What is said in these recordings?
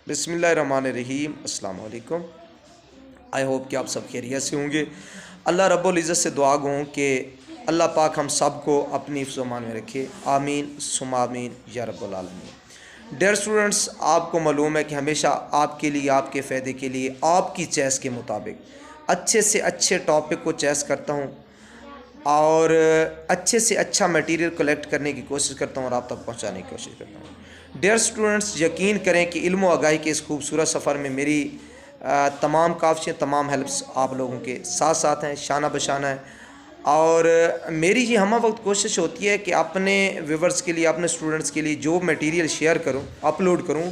बिस्मिल्लाहिर्रहमानिर्रहीम। अस्सलाम वालेकुम। आई होप कि आप सब खैरियत से होंगे। अल्लाह रब्बुल इज़्ज़त से दुआ गो कि अल्लाह पाक हम सब को अपनी हिफ्ज़ व अमान में रखे। आमीन सुम्मा आमीन या रब्बुल आलमीन। डियर स्टूडेंट्स, आपको मालूम है कि हमेशा आपके लिए, आपके फ़ायदे के लिए, आपकी चॉइस के मुताबिक अच्छे से अच्छे टॉपिक को चॉइस करता हूँ और अच्छे से अच्छा मटेरियल कलेक्ट करने की कोशिश करता हूँ और आप तक पहुँचाने की कोशिश करता हूँ। डियर स्टूडेंट्स, यकीन करें कि इल्म व आगाही के इस खूबसूरत सफ़र में मेरी तमाम काविशें, तमाम हेल्प्स आप लोगों के साथ साथ हैं, शाना बशाना है। और मेरी ये हम वक्त कोशिश होती है कि अपने व्यूवर्स के लिए, अपने स्टूडेंट्स के लिए जो मटेरियल शेयर करूँ, अपलोड करूँ,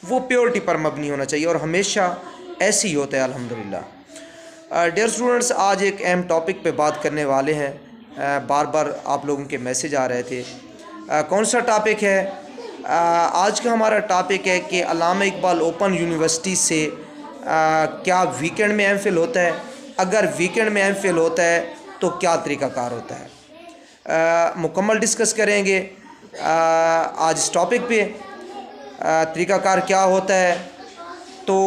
वो प्योरिटी पर मबनी होना चाहिए और हमेशा ऐसे ही होता है अल्हम्दुलिल्लाह। डियर स्टूडेंट्स, आज एक अहम टॉपिक पे बात करने वाले हैं। बार बार आप लोगों के मैसेज आ रहे थे। कौन सा टॉपिक है? आज का हमारा टॉपिक है कि अल्लामा इकबाल ओपन यूनिवर्सटी से क्या वीकेंड में एमफिल होता है? अगर वीकेंड में एमफिल होता है तो क्या तरीक़ाकार होता है? मुकम्मल डिस्कस करेंगे आज इस टॉपिक पे तरीक़ाकार क्या होता है। तो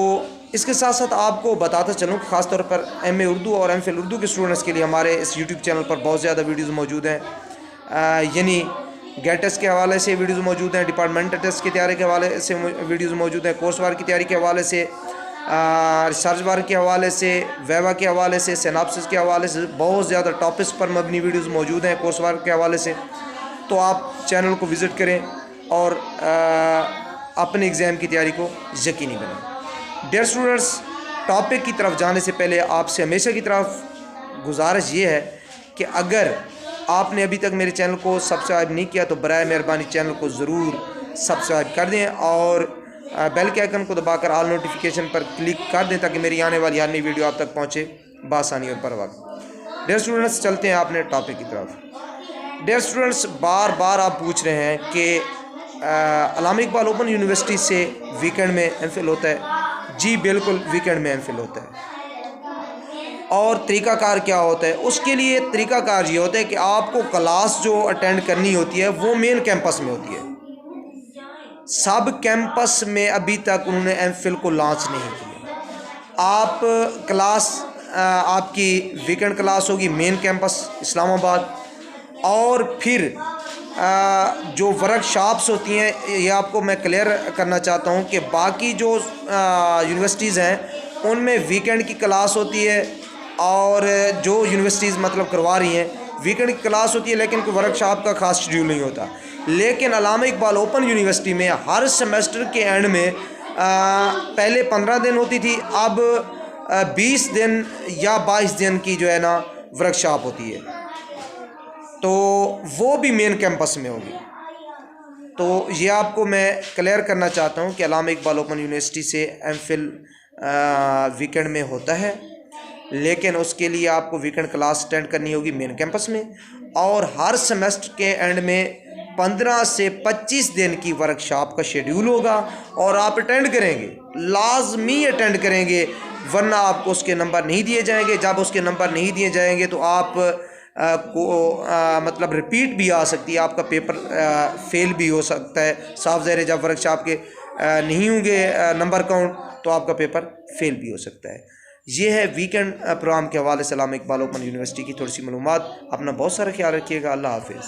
इसके साथ साथ आपको बताता चलूँ कि ख़ास तौर पर एमए उर्दू और एमफिल उर्दू के स्टूडेंट्स के लिए हमारे इस यूट्यूब चैनल पर बहुत ज़्यादा वीडियोज़ मौजूद हैं। यानी गेट टेस्ट के हवाले से वीडियोज़ मौजूद हैं, डिपार्टमेंटल टेस्ट की तैयारी के हवाले से वीडियोज़ मौजूद हैं, कोर्स वार की तैयारी के हवाले से, रिसर्च वार के हवाले से, वेवा के हवाले से, सिनॉप्सिस के हवाले से बहुत ज़्यादा टॉपिक्स पर मबनी वीडियोज़ मौजूद हैं कोर्स वार के हवाले से। तो आप चैनल को विज़िट करें और अपने एग्ज़ाम की तैयारी को यकीनी बनाएं। डियर स्टूडेंट्स, टॉपिक की तरफ जाने से पहले आपसे हमेशा की तरफ गुजारिश ये है कि अगर आपने अभी तक मेरे चैनल को सब्सक्राइब नहीं किया तो बराए मेहरबानी चैनल को ज़रूर सब्सक्राइब कर दें और बेल के आइकन को दबाकर ऑल नोटिफिकेशन पर क्लिक कर दें ताकि मेरी आने वाली हर नई वीडियो आप तक पहुंचे बासानी और बर वक्त। डियर स्टूडेंट्स, चलते हैं अपने टॉपिक की तरफ। डियर स्टूडेंट्स, बार बार आप पूछ रहे हैं कि अल्लामा इकबाल ओपन यूनिवर्सिटी से वीकेंड में एमफिल होता है। जी बिल्कुल, वीकेंड में एमफिल होता है। और तरीक़ाकार क्या होता है? उसके लिए तरीक़ाकार ये होता है कि आपको क्लास जो अटेंड करनी होती है वो मेन कैंपस में होती है। सब कैंपस में अभी तक उन्होंने एमफिल को लॉन्च नहीं किया। आप क्लास आपकी वीकेंड क्लास होगी मेन कैंपस इस्लामाबाद, और फिर जो वर्कशॉप्स होती हैं, ये आपको मैं क्लियर करना चाहता हूँ कि बाकी जो यूनिवर्सिटीज़ हैं उनमें वीकेंड की क्लास होती है और जो यूनिवर्सिटीज़ मतलब करवा रही हैं वीकेंड की क्लास होती है, लेकिन कोई वर्कशॉप का खास शेड्यूल नहीं होता। लेकिन अल्लामा इकबाल ओपन यूनिवर्सिटी में हर सेमेस्टर के एंड में पहले 15 दिन होती थी, अब 20 दिन या 22 दिन की जो है ना वर्कशॉप होती है, तो वो भी मेन कैंपस में होगी। तो ये आपको मैं क्लियर करना चाहता हूँ कि अल्लामा इकबाल ओपन यूनिवर्सिटी से एमफिल वीकेंड में होता है, लेकिन उसके लिए आपको वीकेंड क्लास अटेंड करनी होगी मेन कैंपस में, और हर सेमेस्टर के एंड में 15 से 25 दिन की वर्कशॉप का शेड्यूल होगा और आप अटेंड करेंगे, लाजमी अटेंड करेंगे, वरना आपको उसके नंबर नहीं दिए जाएंगे। जब उसके नंबर नहीं दिए जाएंगे तो आप मतलब रिपीट भी आ सकती है, आपका पेपर फेल भी हो सकता है। साफ ज़ाहिर है, जब वर्कशॉप के नहीं होंगे नंबर काउंट तो आपका पेपर फेल भी हो सकता है। ये है वीकेंड प्रोग्राम के हवाले से अल्लामा इकबाल ओपन यूनिवर्सिटी की थोड़ी सी मालूमात। अपना बहुत सारा ख्याल रखिएगा। अल्लाह हाफिज़।